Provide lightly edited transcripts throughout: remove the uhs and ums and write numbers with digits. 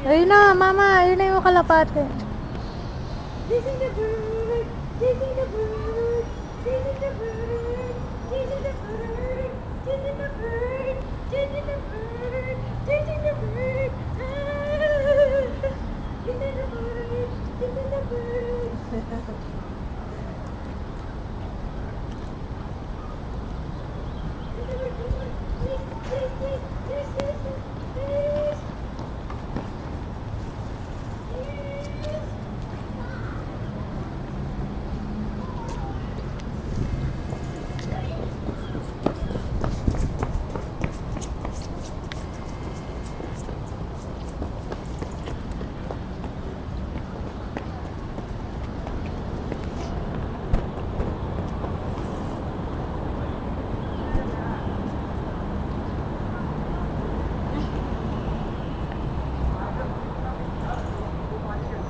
Ayun na, mama. Ayun na yung kalapate. Chasing the bird, chasing the bird, chasing the bird, chasing the bird, chasing the bird, chasing the bird, chasing the bird. Chasing the bird, chasing the bird.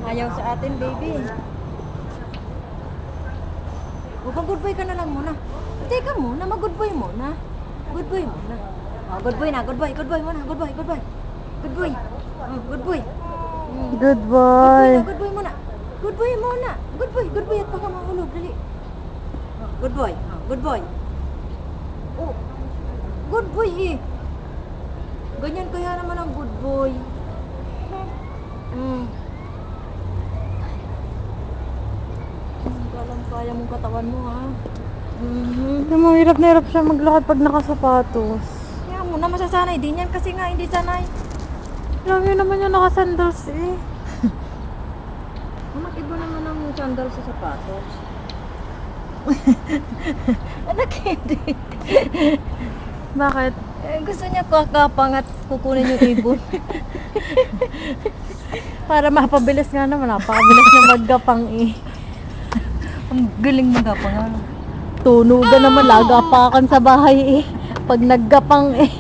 Ayaw sa atin, baby. O, mag-good boy ka na lang muna. Teka muna, mag-good boy muna. Good boy muna. Oh, good boy na, good boy muna. Good boy, good boy. Good boy. Oh, good boy. Good boy. Good boy muna. Good boy muna. Good boy at baka mahulog. Dali. Oh, good boy. Oh, good boy. Oh, good boy eh. Ganyan kaya naman ang good boy. Alam kaya mong katawan mo ha. Hirap na hirap siya maglakad pag nakasapatos. Kaya mo na masasanay din yan kasi nga hindi sanay. Lagi naman yung nakasandals eh. Iba naman ang sandal sa sapatos. Anak hindi. Bakit? Gusto niya kakapang at kukunin yung ibon. Para mapabilis nga naman. Napakabilis na maggapang eh. Ang galing magapang ha. Tunugan naman, lagapakan sa bahay eh. Pag naggapang eh.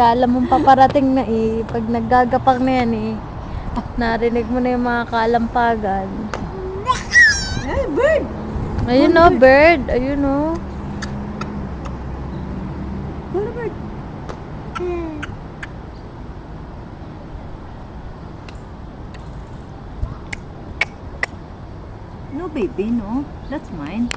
Kala mong paparating na eh. Pag naggagapang na yan eh. Narinig mo na yung mga kalampagan. Hey, bird! Ayun o, bird. Ayun o. Wala bird. No baby, no. That's mine.